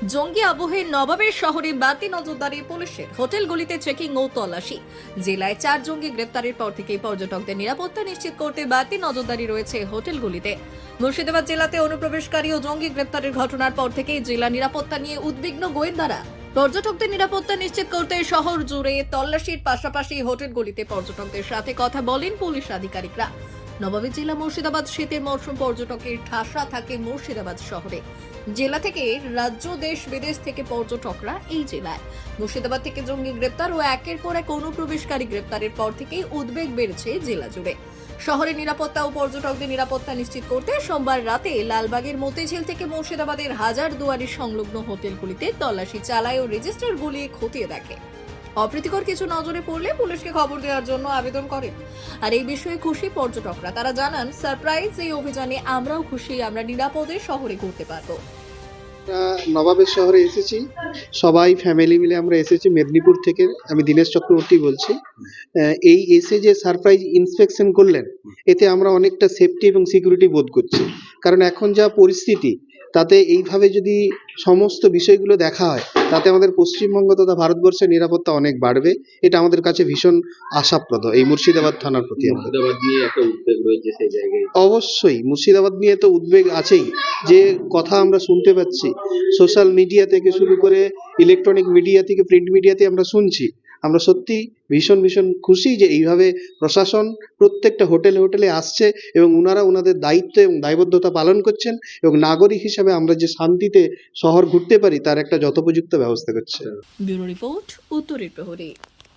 জঙ্গি আবহে নবাবের শহরে বাড়তি নজরদারি পুলিশের, হোটেলগুলিতে চেকিং ও তল্লাশি। জেলায় 4 জঙ্গি গ্রেপ্তারের পর থেকেই পর্যটকদের নিরাপত্তা নিশ্চিত করতে বাড়তি নজরদারি রয়েছে হোটেলগুলিতে। মুর্শিদাবাদ জেলাতে অনুপ্রবেশকারী ও জঙ্গি গ্রেপ্তারের ঘটনার পর থেকেই জেলা নিরাপত্তা নিয়ে উদ্বিগ্ন গোয়েন্দারা। পর্যটকদের নিরাপত্তা নিশ্চিত করতে শহর জুড়ে তল্লাশির পাশাপাশি হোটেলগুলিতে পর্যটকদের সাথে কথা বলেন পুলিশ আধিকারিকরা। নবাবের জেলা মুর্শিদাবাদ শীতের মরশুম পর্যটকের ঠাসা থাকে মুর্শিদাবাদ শহরে। জেলা থেকে রাজ্য, দেশ বিদেশ থেকে পর্যটকরা এই জেলায়। মুর্শিদাবাদ থেকে জঙ্গি গ্রেপ্তার ও একের পর এক অনুপ্রবেশকারী গ্রেপ্তারের পর থেকেই উদ্বেগ বেড়েছে জেলা জুড়ে। শহরের নিরাপত্তা ও পর্যটকদের নিরাপত্তা নিশ্চিত করতে সোমবার রাতে লালবাগের মতিঝিল থেকে মুর্শিদাবাদের হাজারদুয়ারি সংলগ্ন হোটেলগুলিতে তল্লাশি চালায় ও রেজিস্টার গুলিয়ে খতিয়ে দেখে। অপ্রীতিকর কিছু নজরে পড়লে পুলিশকে খবর দেওয়ার জন্য আবেদন করেন। আর এই বিষয়ে খুশি পর্যটকরা। তারা জানান, সারপ্রাইজ এই অভিযানে আমরাও খুশি, আমরা নিরাপদে শহরে ঘুরতে পারবো। নবাবের শহরে এসেছি, সবাই ফ্যামিলি মিলে আমরা এসেছি মেদিনীপুর থেকে। আমি দীনেশ চক্রবর্তী বলছি। এই এসে যে সারপ্রাইজ ইন্সপেকশন করলেন, এতে আমরা অনেকটা সেফটি এবং সিকিউরিটি বোধ করছি। কারণ এখন যা পরিস্থিতি, তাতে এইভাবে যদি সমস্ত বিষয়গুলো দেখা হয়, তাতে আমাদের পশ্চিমবঙ্গ তথা ভারতবর্ষের নিরাপত্তা অনেক বাড়বে। এটা আমাদের কাছে ভীষণ আশাপ্রদ এই মুর্শিদাবাদ থানার প্রতি। মুর্শিদাবাদ নিয়ে একটা উদ্বেগ রয়েছে সেই জায়গায়। অবশ্যই মুর্শিদাবাদ নিয়ে তো উদ্বেগ আছেই। যে কথা আমরা শুনতে পাচ্ছি সোশ্যাল মিডিয়া থেকে শুরু করে ইলেকট্রনিক মিডিয়া থেকে প্রিন্ট মিডিয়াতে আমরা শুনছি, আমরা সত্যি ভীষণ ভীষণ খুশি যে এইভাবে প্রশাসন প্রত্যেকটা হোটেলে হোটেলে আসছে এবং ওনারা ওনাদের দায়িত্ব এবং দায়বদ্ধতা পালন করছেন এবং নাগরিক হিসাবে আমরা যে শান্তিতে শহর ঘুরতে পারি তার একটা যথোপযুক্ত ব্যবস্থা করছে। ব্যুরো রিপোর্ট, উত্তরের প্রহরী।